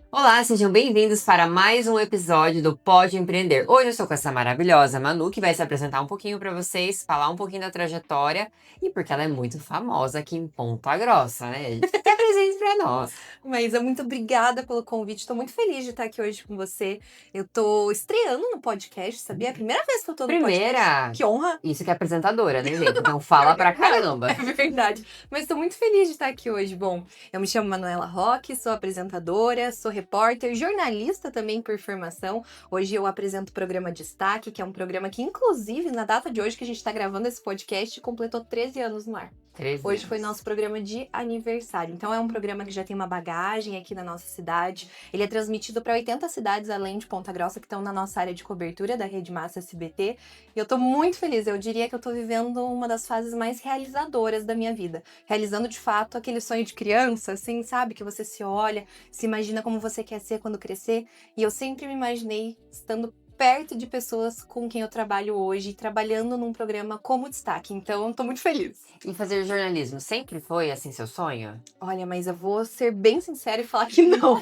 Olá, sejam bem-vindos para mais um episódio do Pode Empreender. Hoje eu estou com essa maravilhosa Manu, que vai se apresentar um pouquinho para vocês, falar um pouquinho da trajetória e porque ela é muito famosa aqui em Ponta Grossa, né? Dê presente para nós. Maísa, muito obrigada pelo convite. Estou muito feliz de estar aqui hoje com você. Eu estou estreando no podcast, sabia? É a primeira vez que eu estou no podcast. Primeira! Que honra! Isso que é apresentadora, né, gente? Então fala pra caramba. É verdade. Mas estou muito feliz de estar aqui hoje. Bom, eu me chamo Manuela Roque, sou apresentadora, sou repórter, jornalista também por formação. Hoje eu apresento o programa Destaque, que é um programa que, inclusive, na data de hoje que a gente está gravando esse podcast, completou 13 anos no ar. 13 Hoje foi anos. nosso programa de aniversário. Então é um programa que já tem uma bagagem aqui na nossa cidade. Ele é transmitido para 80 cidades além de Ponta Grossa que estão na nossa área de cobertura da Rede Massa SBT. E eu tô muito feliz. Eu diria que eu tô vivendo uma das fases mais realizadoras da minha vida. Realizando de fato aquele sonho de criança, assim, sabe? Que você se olha, se imagina como você quer ser quando crescer. E eu sempre me imaginei estando perto de pessoas com quem eu trabalho hoje, trabalhando num programa como Destaque. Então, eu tô muito feliz. E fazer jornalismo sempre foi, assim, seu sonho? Olha, mas eu vou ser bem sincera e falar que não.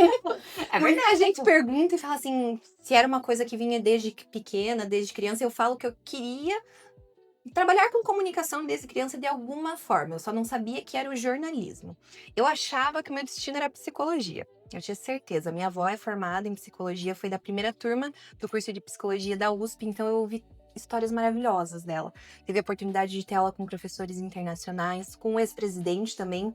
É Muita verdade. gente pergunta e fala assim, se era uma coisa que vinha desde pequena, desde criança, eu falo que eu queria trabalhar com comunicação desde criança de alguma forma, eu só não sabia que era o jornalismo. Eu achava que o meu destino era psicologia. Eu tinha certeza. Minha avó é formada em psicologia, foi da primeira turma do curso de psicologia da USP, então eu ouvi histórias maravilhosas dela. Tive a oportunidade de ter aula com professores internacionais, com o ex-presidente também,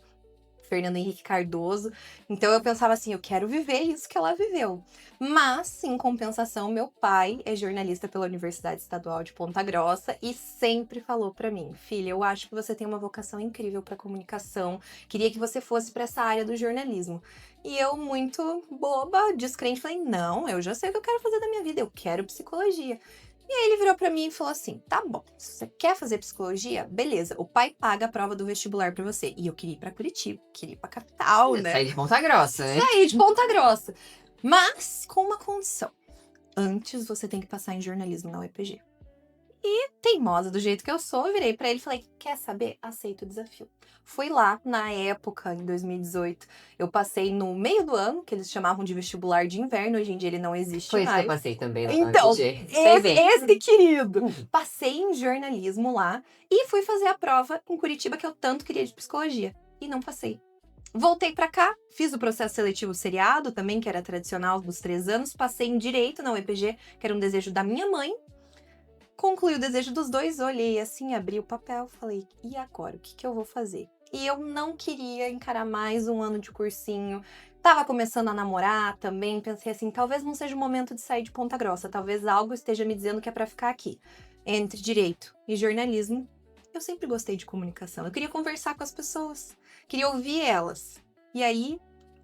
Fernando Henrique Cardoso. Então eu pensava assim, eu quero viver isso que ela viveu. Mas, em compensação, meu pai é jornalista pela Universidade Estadual de Ponta Grossa e sempre falou pra mim, filha, eu acho que você tem uma vocação incrível pra comunicação, queria que você fosse pra essa área do jornalismo. E eu, muito boba, descrente, falei, não, eu já sei o que eu quero fazer da minha vida, eu quero psicologia. E aí ele virou pra mim e falou assim: tá bom, se você quer fazer psicologia, beleza, o pai paga a prova do vestibular pra você. E eu queria ir pra Curitiba, queria ir pra capital, né? Sair de Ponta Grossa, né? Sair de Ponta Grossa. Mas com uma condição. Antes você tem que passar em jornalismo na UEPG. E teimosa do jeito que eu sou, eu virei pra ele e falei: quer saber? Aceito o desafio. Fui lá, na época, em 2018, eu passei no meio do ano, que eles chamavam de vestibular de inverno, hoje em dia ele não existe Foi isso que eu mais. passei também na Então, UFG. Sei bem. esse querido. Passei em jornalismo lá e fui fazer a prova em Curitiba que eu tanto queria de psicologia. E não passei. Voltei pra cá, fiz o processo seletivo seriado também, que era tradicional dos 3 anos. Passei em direito na UEPG, que era um desejo da minha mãe. Concluí o desejo dos dois, olhei assim, abri o papel, falei, e agora? O que eu vou fazer? E eu não queria encarar mais um ano de cursinho. Tava começando a namorar também, pensei assim, talvez não seja o momento de sair de Ponta Grossa, talvez algo esteja me dizendo que é pra ficar aqui. Entre direito e jornalismo, eu sempre gostei de comunicação. Eu queria conversar com as pessoas, queria ouvir elas. E aí,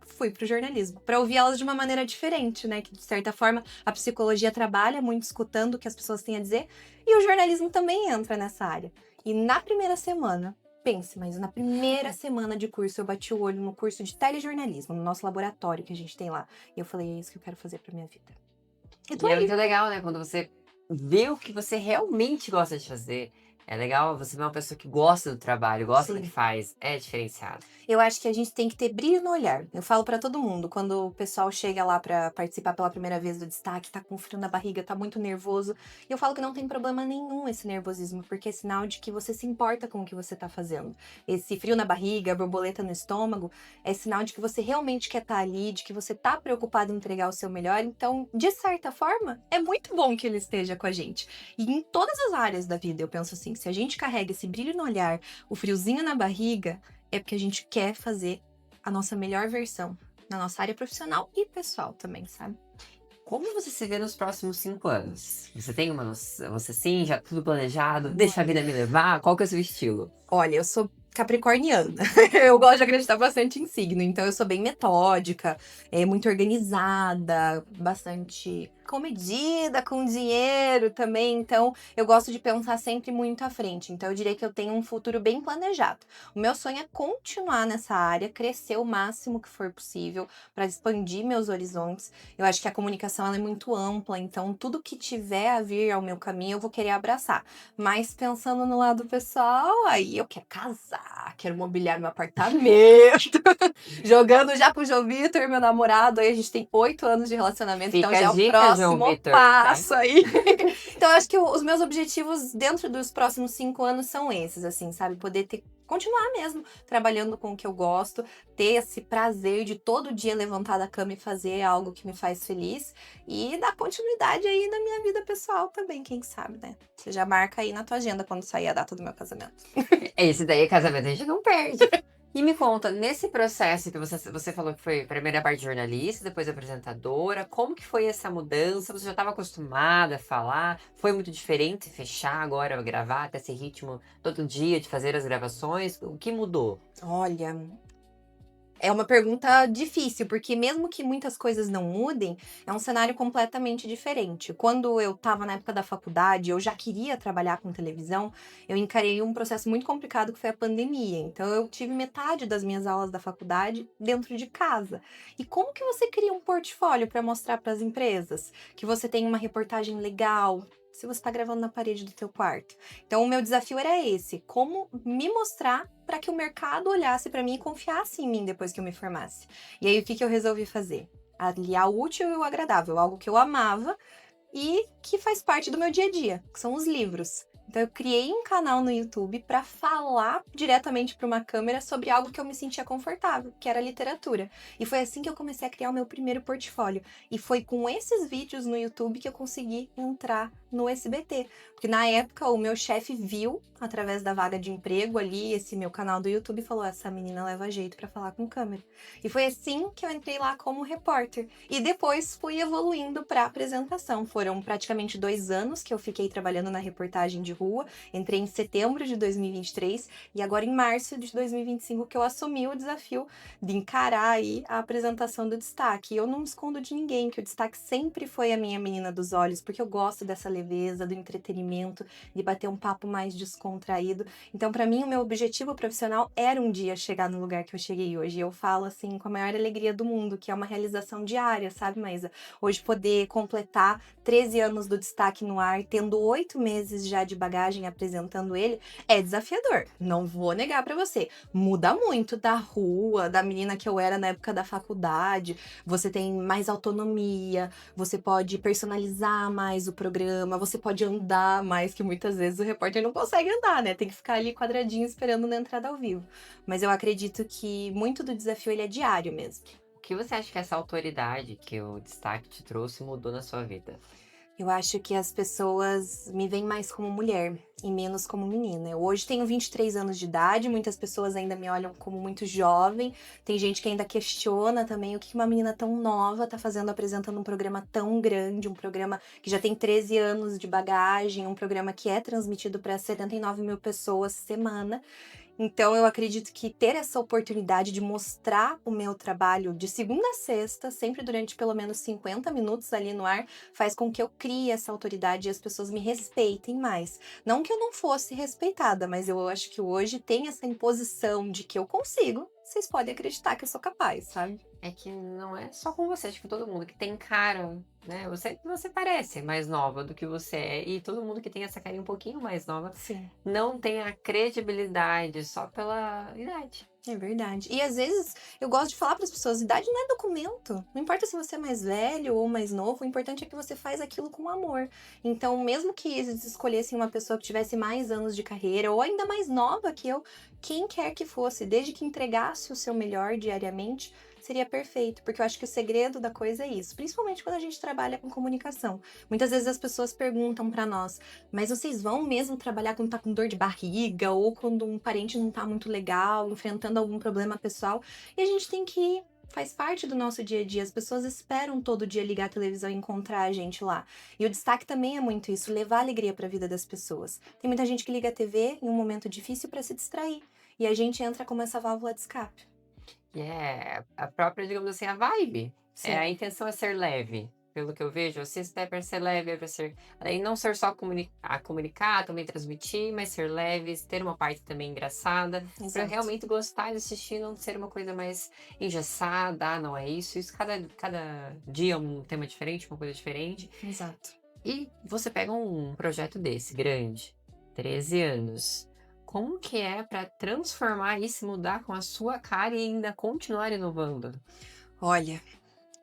fui pro jornalismo, para ouvir elas de uma maneira diferente, né? Que de certa forma a psicologia trabalha muito escutando o que as pessoas têm a dizer, e o jornalismo também entra nessa área. E na primeira semana, pense, mas na primeira semana de curso eu bati o olho no curso de telejornalismo, no nosso laboratório que a gente tem lá. E eu falei, é isso que eu quero fazer pra minha vida. E tô E é aí. muito legal, né? Quando você vê o que você realmente gosta de fazer. É legal você ver uma pessoa que gosta do trabalho, gosta do Sim. que faz. É diferenciado. Eu acho que a gente tem que ter brilho no olhar. Eu falo pra todo mundo, quando o pessoal chega lá pra participar pela primeira vez do destaque, tá com frio na barriga, tá muito nervoso, e eu falo que não tem problema nenhum esse nervosismo, porque é sinal de que você se importa com o que você tá fazendo. Esse frio na barriga, borboleta no estômago, é sinal de que você realmente quer estar ali, de que você tá preocupado em entregar o seu melhor. Então, de certa forma, é muito bom que ele esteja com a gente. E em todas as áreas da vida, eu penso assim, se a gente carrega esse brilho no olhar, o friozinho na barriga, é porque a gente quer fazer a nossa melhor versão na nossa área profissional e pessoal também, sabe? Como você se vê nos próximos 5 anos? Você tem uma noção? Você sim, já tudo planejado? Deixa a vida me levar? Qual que é o seu estilo? Olha, eu sou capricorniana. Eu gosto de acreditar bastante em signo, então eu sou bem metódica, muito organizada, bastante comedida com dinheiro também. Então eu gosto de pensar sempre muito à frente. Então eu diria que eu tenho um futuro bem planejado. O meu sonho é continuar nessa área, crescer o máximo que for possível para expandir meus horizontes. Eu acho que a comunicação ela é muito ampla, então tudo que tiver a vir ao meu caminho eu vou querer abraçar. Mas pensando no lado pessoal, aí eu quero casar, quero mobiliar meu apartamento. Jogando já pro João Vitor, meu namorado. Aí a gente tem 8 anos de relacionamento, Fica então já a é o dica, João próximo Vitor, tá? passo aí. Então eu acho que os meus objetivos dentro dos próximos 5 anos são esses, assim, sabe? Continuar mesmo trabalhando com o que eu gosto, ter esse prazer de todo dia levantar da cama e fazer algo que me faz feliz e dar continuidade aí na minha vida pessoal também, quem sabe, né? Você já marca aí na tua agenda quando sair a data do meu casamento. Esse daí é casamento, a gente não perde. E me conta, nesse processo que você falou que foi a primeira parte de jornalista, depois apresentadora, como que foi essa mudança? Você já estava acostumada a falar? Foi muito diferente fechar agora, gravar, ter esse ritmo todo dia de fazer as gravações? O que mudou? Olha, é uma pergunta difícil, porque mesmo que muitas coisas não mudem, é um cenário completamente diferente. Quando eu estava na época da faculdade, eu já queria trabalhar com televisão, eu encarei um processo muito complicado que foi a pandemia. Então eu tive metade das minhas aulas da faculdade dentro de casa. E como que você cria um portfólio para mostrar para as empresas que você tem uma reportagem legal? Se você está gravando na parede do teu quarto. Então, o meu desafio era esse: como me mostrar para que o mercado olhasse para mim e confiasse em mim depois que eu me formasse. E aí, o que eu resolvi fazer? Aliar o útil e o agradável, algo que eu amava e que faz parte do meu dia a dia, que são os livros. Então eu criei um canal no YouTube para falar diretamente para uma câmera sobre algo que eu me sentia confortável, que era literatura. E foi assim que eu comecei a criar o meu primeiro portfólio. E foi com esses vídeos no YouTube que eu consegui entrar no SBT. Porque na época o meu chefe viu, através da vaga de emprego ali, esse meu canal do YouTube e falou: essa menina leva jeito para falar com câmera. E foi assim que eu entrei lá como repórter. E depois fui evoluindo para apresentação. Foram praticamente 2 anos que eu fiquei trabalhando na reportagem de rua. Entrei em setembro de 2023 e agora em março de 2025 que eu assumi o desafio de encarar aí a apresentação do Destaque. E eu não me escondo de ninguém que o Destaque sempre foi a minha menina dos olhos, porque eu gosto dessa leveza, do entretenimento, de bater um papo mais descontraído. Então, para mim, o meu objetivo profissional era um dia chegar no lugar que eu cheguei hoje. E eu falo assim com a maior alegria do mundo, que é uma realização diária, sabe, Maísa? Hoje poder completar 13 anos do Destaque no ar, tendo 8 meses já de bagagem apresentando ele, é desafiador. Não vou negar para você. Muda muito da rua, da menina que eu era na época da faculdade. Você tem mais autonomia, você pode personalizar mais o programa, você pode andar mais, que muitas vezes o repórter não consegue andar, né? Tem que ficar ali quadradinho esperando na entrada ao vivo. Mas eu acredito que muito do desafio ele é diário mesmo. O que você acha que essa autoridade que o destaque te trouxe mudou na sua vida? Eu acho que as pessoas me veem mais como mulher e menos como menina. Eu hoje tenho 23 anos de idade, muitas pessoas ainda me olham como muito jovem. Tem gente que ainda questiona também o que uma menina tão nova tá fazendo apresentando um programa tão grande, um programa que já tem 13 anos de bagagem, um programa que é transmitido para 79 mil pessoas semana. Então, eu acredito que ter essa oportunidade de mostrar o meu trabalho de segunda a sexta, sempre durante pelo menos 50 minutos ali no ar, faz com que eu crie essa autoridade e as pessoas me respeitem mais. Não que eu não fosse respeitada, mas eu acho que hoje tem essa imposição de que eu consigo. Vocês podem acreditar que eu sou capaz, sabe? É que não é só com você, acho que todo mundo que tem cara, né? Você parece mais nova do que você é, e todo mundo que tem essa carinha um pouquinho mais nova Sim. não tem a credibilidade só pela idade. É verdade. E às vezes eu gosto de falar para as pessoas, idade não é documento. Não importa se você é mais velho ou mais novo, o importante é que você faz aquilo com amor. Então, mesmo que eles escolhessem uma pessoa que tivesse mais anos de carreira ou ainda mais nova que eu, quem quer que fosse, desde que entregasse o seu melhor diariamente, seria perfeito, porque eu acho que o segredo da coisa é isso, principalmente quando a gente trabalha com comunicação. Muitas vezes as pessoas perguntam para nós: mas vocês vão mesmo trabalhar quando tá com dor de barriga ou quando um parente não tá muito legal, enfrentando algum problema pessoal? E a gente tem que ir. Faz parte do nosso dia a dia. As pessoas esperam todo dia ligar a televisão e encontrar a gente lá. E o destaque também é muito isso, levar alegria para a vida das pessoas. Tem muita gente que liga a TV em um momento difícil para se distrair. E a gente entra como essa válvula de escape. E é a própria, digamos assim, a vibe. Sim. A intenção é ser leve. Pelo que eu vejo, você é para ser leve, é para ser. E não ser só comunicar, também transmitir, mas ser leve, ter uma parte também engraçada. Para Exato. realmente gostar de assistir, não ser uma coisa mais engessada, não é isso. Isso cada dia é um tema diferente, uma coisa diferente. Exato. E você pega um projeto desse, grande, 13 anos. Como que é para transformar isso e mudar com a sua cara e ainda continuar inovando? Olha,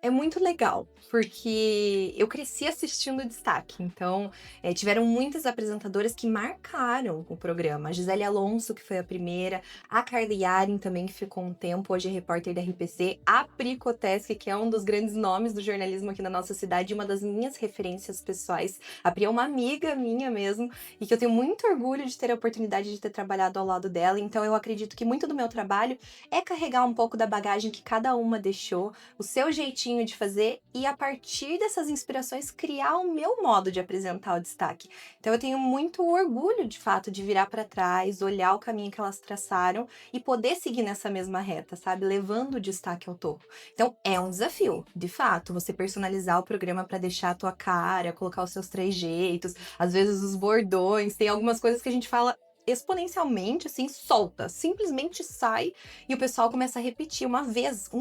é muito legal, porque eu cresci assistindo Destaque, então, tiveram muitas apresentadoras que marcaram o programa. A Gisele Alonso, que foi a primeira, a Carly Yaren também, que ficou um tempo, hoje é repórter da RPC, a Pri Koteschi, que é um dos grandes nomes do jornalismo aqui na nossa cidade, e uma das minhas referências pessoais. A Pri é uma amiga minha mesmo, e que eu tenho muito orgulho de ter a oportunidade de ter trabalhado ao lado dela, então eu acredito que muito do meu trabalho é carregar um pouco da bagagem que cada uma deixou, o seu jeitinho de fazer e a partir dessas inspirações criar o meu modo de apresentar o Destaque. Então eu tenho muito orgulho de fato de virar para trás, olhar o caminho que elas traçaram e poder seguir nessa mesma reta, sabe? Levando o Destaque ao topo. Então é um desafio, de fato, você personalizar o programa para deixar a tua cara, colocar os seus trejeitos, às vezes os bordões, tem algumas coisas que a gente fala exponencialmente, assim, solta, simplesmente sai e o pessoal começa a repetir uma vez,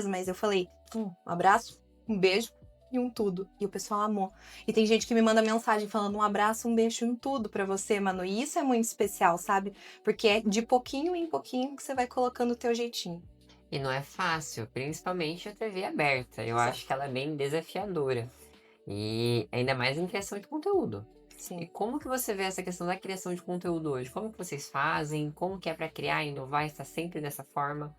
mas eu falei, um abraço, um beijo e um tudo. E o pessoal amou. E tem gente que me manda mensagem falando um abraço, um beijo e um tudo pra você, Manu. E isso é muito especial, sabe? Porque é de pouquinho em pouquinho que você vai colocando o teu jeitinho. E não é fácil, principalmente a TV aberta. Eu Exato. acho que ela é bem desafiadora. E ainda mais em criação de conteúdo. E Sim. como que você vê essa questão da criação de conteúdo hoje? Como que vocês fazem? Como que é para criar, inovar, estar sempre dessa forma?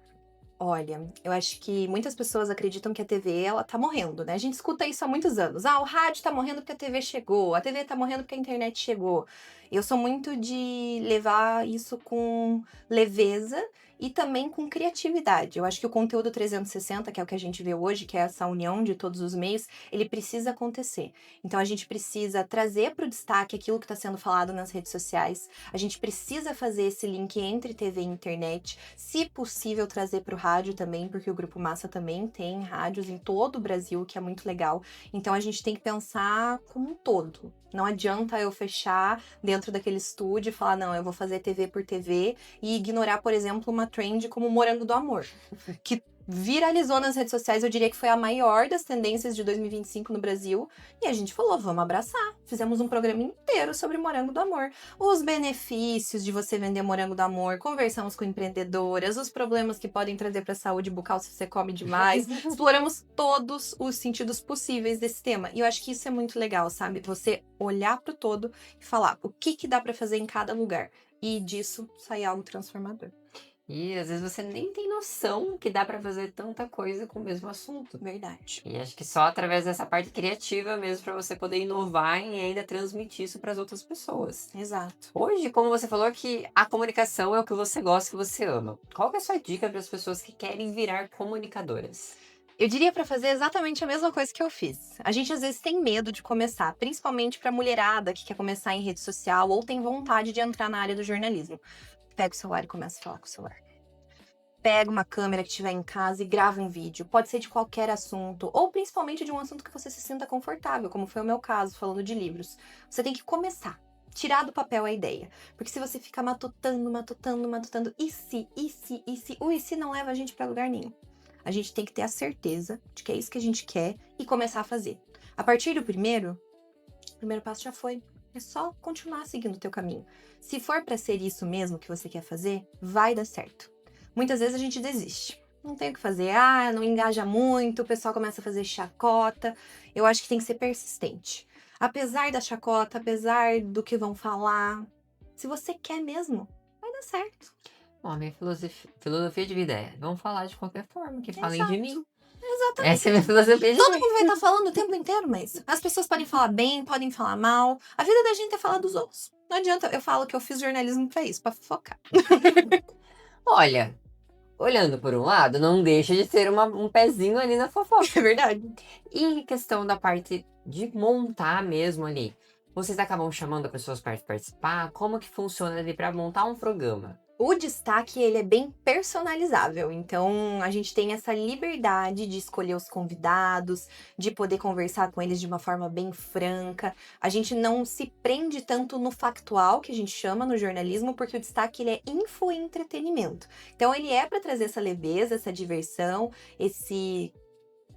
Olha, eu acho que muitas pessoas acreditam que a TV, ela tá morrendo, né? A gente escuta isso há muitos anos. Ah, o rádio tá morrendo porque a TV chegou, a TV tá morrendo porque a internet chegou. Eu sou muito de levar isso com leveza e também com criatividade. Eu acho que o conteúdo 360, que é o que a gente vê hoje, que é essa união de todos os meios, ele precisa acontecer. Então a gente precisa trazer para o destaque aquilo que está sendo falado nas redes sociais. A gente precisa fazer esse link entre TV e internet, se possível trazer para o rádio também, porque o Grupo Massa também tem rádios em todo o Brasil, que é muito legal. Então a gente tem que pensar como um todo. Não adianta eu fechar dentro daquele estúdio e falar, não, eu vou fazer TV por TV e ignorar, por exemplo, uma trend como o Morango do Amor, que viralizou nas redes sociais, eu diria que foi a maior das tendências de 2025 no Brasil, e a gente falou, vamos abraçar. Fizemos um programa inteiro sobre Morango do Amor. Os benefícios de você vender Morango do Amor, conversamos com empreendedoras, os problemas que podem trazer para a saúde bucal se você come demais. Exploramos todos os sentidos possíveis desse tema. E eu acho que isso é muito legal, sabe? Você olhar para o todo e falar o que que dá para fazer em cada lugar. E disso sair algo transformador. E às vezes você nem tem noção que dá para fazer tanta coisa com o mesmo assunto. Verdade. E acho que só através dessa parte criativa mesmo para você poder inovar e ainda transmitir isso para as outras pessoas. Exato. Hoje, como você falou que a comunicação é o que você gosta, que você ama. Qual que é a sua dica para as pessoas que querem virar comunicadoras? Eu diria para fazer exatamente a mesma coisa que eu fiz. A gente às vezes tem medo de começar, principalmente para mulherada que quer começar em rede social ou tem vontade de entrar na área do jornalismo. Pega o celular e começa a falar com o celular. Pega uma câmera que tiver em casa e grava um vídeo. Pode ser de qualquer assunto, ou principalmente de um assunto que você se sinta confortável, como foi o meu caso, falando de livros. Você tem que começar. Tirar do papel a ideia. Porque se você ficar matutando, o e se não leva a gente para lugar nenhum. A gente tem que ter a certeza de que é isso que a gente quer e começar a fazer. A partir do o primeiro passo já foi. É só continuar seguindo o teu caminho. Se for para ser isso mesmo que você quer fazer, vai dar certo. Muitas vezes a gente desiste. Não tem o que fazer, não engaja muito, o pessoal começa a fazer chacota. Eu acho que tem que ser persistente. Apesar da chacota, apesar do que vão falar, se você quer mesmo, vai dar certo. Bom, a minha filosofia de vida é: vamos falar de qualquer forma, que falem de Exato. mim. Exatamente. Essa é a minha filosofia de Todo vida. mundo vai estar falando o tempo inteiro, mas as pessoas podem falar bem, podem falar mal. A vida da gente é falar dos outros. Não adianta, eu falo que eu fiz jornalismo pra isso, pra fofocar. Olha, olhando por um lado, não deixa de ter um pezinho ali na fofoca. É verdade. E em questão da parte de montar mesmo ali, vocês acabam chamando as pessoas para participar? Como que funciona ali para montar um programa? O destaque, ele é bem personalizável, então a gente tem essa liberdade de escolher os convidados, de poder conversar com eles de uma forma bem franca. A gente não se prende tanto no factual, que a gente chama no jornalismo, porque o destaque ele é info e entretenimento. Então ele é para trazer essa leveza, essa diversão, esse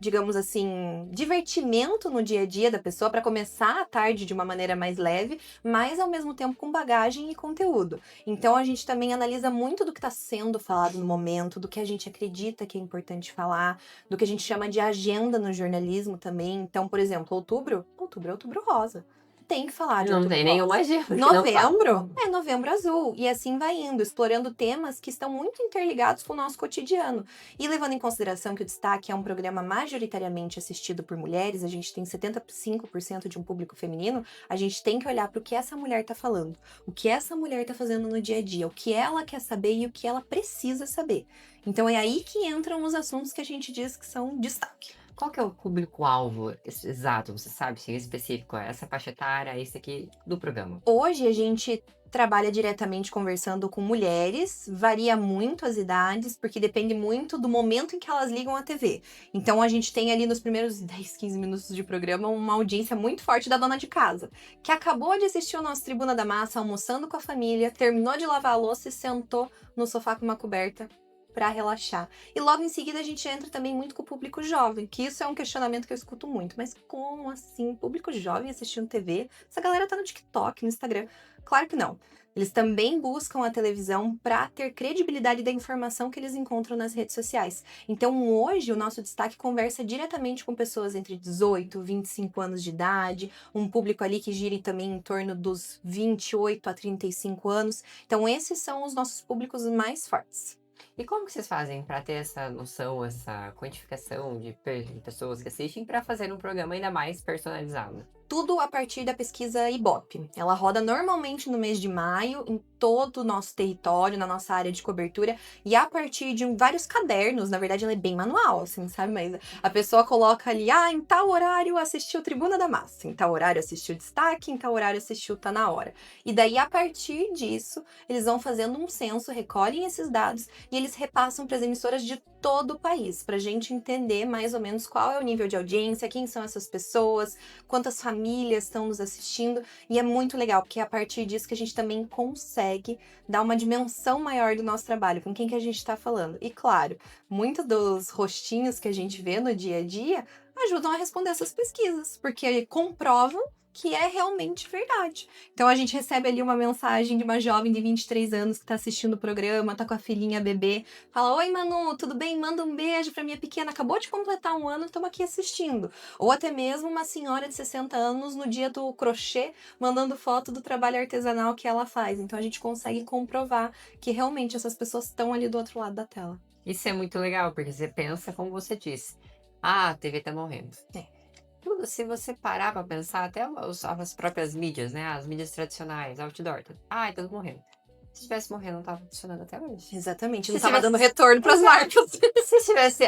digamos assim, divertimento no dia a dia da pessoa para começar a tarde de uma maneira mais leve, mas ao mesmo tempo com bagagem e conteúdo. Então a gente também analisa muito do que está sendo falado no momento, do que a gente acredita que é importante falar, do que a gente chama de agenda no jornalismo também. Então, por exemplo, outubro é outubro rosa. Tem que falar de Não outubro tem rosa. nenhuma agenda que não fala. Novembro é novembro azul. E assim vai indo, explorando temas que estão muito interligados com o nosso cotidiano. E levando em consideração que o Destaque é um programa majoritariamente assistido por mulheres, a gente tem 75% de um público feminino, a gente tem que olhar para o que essa mulher está falando, o que essa mulher está fazendo no dia a dia, o que ela quer saber e o que ela precisa saber. Então é aí que entram os assuntos que a gente diz que são destaque. Qual que é o público-alvo exato? Você sabe, sim, específico? Essa faixa etária, esse aqui do programa. Hoje a gente trabalha diretamente conversando com mulheres, varia muito as idades, porque depende muito do momento em que elas ligam a TV. Então a gente tem ali nos primeiros 10, 15 minutos de programa uma audiência muito forte da dona de casa, que acabou de assistir o nosso Tribuna da Massa, almoçando com a família, terminou de lavar a louça e sentou no sofá com uma coberta para relaxar. E logo em seguida a gente entra também muito com o público jovem, que isso é um questionamento que eu escuto muito. Mas como assim? Público jovem assistindo TV? Essa galera tá no TikTok, no Instagram. Claro que não. Eles também buscam a televisão para ter credibilidade da informação que eles encontram nas redes sociais. Então, hoje, o nosso destaque conversa diretamente com pessoas entre 18 e 25 anos de idade, um público ali que gira também em torno dos 28 a 35 anos. Então, esses são os nossos públicos mais fortes. E como que vocês fazem para ter essa noção, essa quantificação de pessoas que assistem para fazer um programa ainda mais personalizado? Tudo a partir da pesquisa Ibope. Ela roda normalmente no mês de maio, em todo o nosso território, na nossa área de cobertura, e a partir de vários cadernos, na verdade ela é bem manual, assim, sabe? Mas a pessoa coloca ali, em tal horário assistiu Tribuna da Massa, em tal horário assistiu Destaque, em tal horário assistiu Tá Na Hora. E daí, a partir disso, eles vão fazendo um censo, recolhem esses dados e eles repassam para as emissoras de todo o país, para a gente entender mais ou menos qual é o nível de audiência, quem são essas pessoas, quantas famílias estão nos assistindo, e é muito legal, porque é a partir disso que a gente também consegue dar uma dimensão maior do nosso trabalho, com quem que a gente está falando. E claro, muitos dos rostinhos que a gente vê no dia a dia ajudam a responder essas pesquisas, porque comprovam que é realmente verdade. Então a gente recebe ali uma mensagem de uma jovem de 23 anos que está assistindo o programa, tá com a filhinha bebê, fala: "Oi, Manu, tudo bem? Manda um beijo pra minha pequena, acabou de completar 1 ano, estamos aqui assistindo." Ou até mesmo uma senhora de 60 anos no dia do crochê, mandando foto do trabalho artesanal que ela faz. Então a gente consegue comprovar que realmente essas pessoas estão ali do outro lado da tela. Isso é muito legal, porque você pensa, como você disse, a TV tá morrendo. É. Tudo, se você parar pra pensar, até as próprias mídias, né? As mídias tradicionais, outdoor, tudo. Ai, tudo morrendo. Se estivesse morrendo, não tava funcionando até hoje. Exatamente, Se não tava tivesse- dando retorno pras Exato. marcas. Se tivesse,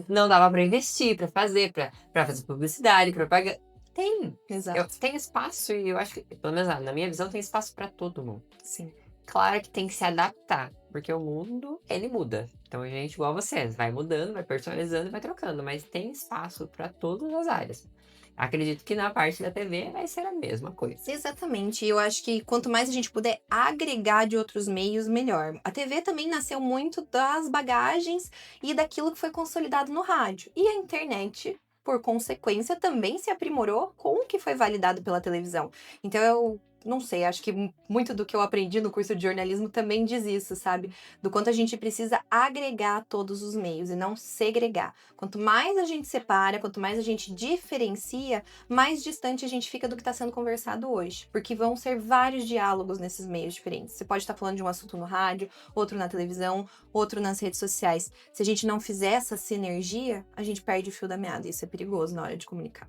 não dava pra investir, pra fazer, pra fazer publicidade, propaganda. Tem. Exato. Tem espaço e eu acho que, pelo menos na minha visão, tem espaço pra todo mundo. Sim. Claro que tem que se adaptar, porque o mundo, ele muda. Então a gente, igual vocês, vai mudando, vai personalizando e vai trocando, mas tem espaço para todas as áreas. Acredito que na parte da TV vai ser a mesma coisa. Exatamente. Eu acho que quanto mais a gente puder agregar de outros meios, melhor. A TV também nasceu muito das bagagens e daquilo que foi consolidado no rádio. E a internet, por consequência, também se aprimorou com o que foi validado pela televisão. Então eu não sei, acho que muito do que eu aprendi no curso de jornalismo também diz isso, sabe? Do quanto a gente precisa agregar todos os meios e não segregar. Quanto mais a gente separa, quanto mais a gente diferencia, mais distante a gente fica do que está sendo conversado hoje. Porque vão ser vários diálogos nesses meios diferentes. Você pode estar falando de um assunto no rádio, outro na televisão, outro nas redes sociais. Se a gente não fizer essa sinergia, a gente perde o fio da meada. E isso é perigoso na hora de comunicar.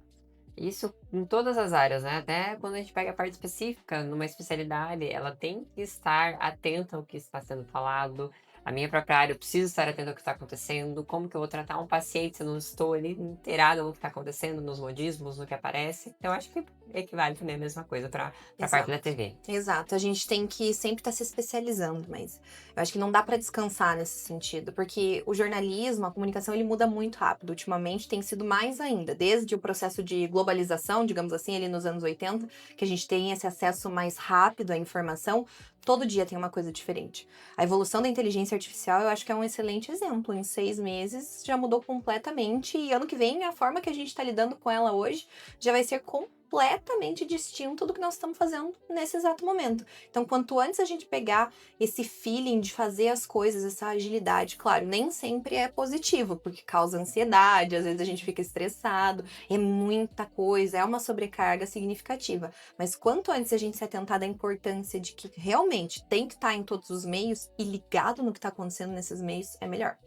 Isso em todas as áreas, né? Até quando a gente pega a parte específica, numa especialidade, ela tem que estar atenta ao que está sendo falado. A minha própria área, eu preciso estar atenta ao que está acontecendo. Como que eu vou tratar um paciente se eu não estou ali inteirada no que está acontecendo, nos modismos, no que aparece? Então, acho que equivale também a mesma coisa para a parte da TV. Exato, a gente tem que sempre estar se especializando, mas eu acho que não dá para descansar nesse sentido, porque o jornalismo, a comunicação, ele muda muito rápido. Ultimamente tem sido mais ainda, desde o processo de globalização, digamos assim, ali nos anos 80, que a gente tem esse acesso mais rápido à informação, Todo dia tem uma coisa diferente. A evolução da inteligência artificial, eu acho que é um excelente exemplo. Em 6 meses já mudou completamente e ano que vem a forma que a gente está lidando com ela hoje já vai ser completamente distinto do que nós estamos fazendo nesse exato momento. Então, quanto antes a gente pegar esse feeling de fazer as coisas, essa agilidade, claro, nem sempre é positivo, porque causa ansiedade, às vezes a gente fica estressado, é muita coisa, é uma sobrecarga significativa. Mas quanto antes a gente se atentar da importância de que realmente tem que estar em todos os meios e ligado no que está acontecendo nesses meios, é melhor.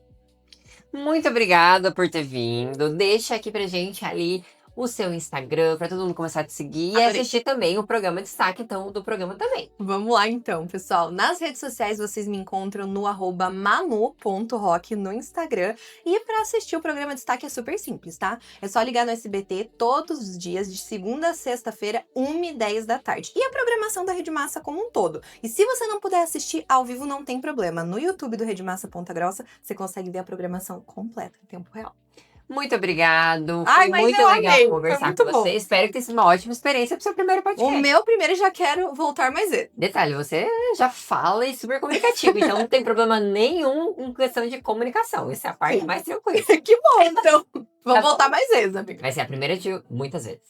Muito obrigada por ter vindo. Deixa aqui pra gente ali o seu Instagram, pra todo mundo começar a te seguir e Adorei. assistir também o programa Destaque, então, do programa também. Vamos lá então, pessoal. Nas redes sociais vocês me encontram no @manu.rock no Instagram. E para assistir o programa Destaque é super simples, tá? É só ligar no SBT todos os dias, de segunda a sexta-feira, 1h10 da tarde. E a programação da Rede Massa como um todo. E se você não puder assistir ao vivo, não tem problema. No YouTube do Rede Massa Ponta Grossa, você consegue ver a programação completa em tempo real. Muito obrigado. Ai, Foi mas muito eu legal amei. Foi conversar muito com bom. você. Espero que tenha sido uma ótima experiência pro seu primeiro O podcast. meu primeiro já quero voltar mais vezes. Detalhe, você já fala e super comunicativo, então não tem problema nenhum em questão de comunicação. Essa é a parte mais tranquila. Que bom, então. Vamos Tá bom. voltar mais vezes, amiga. Vai ser a primeira de muitas vezes.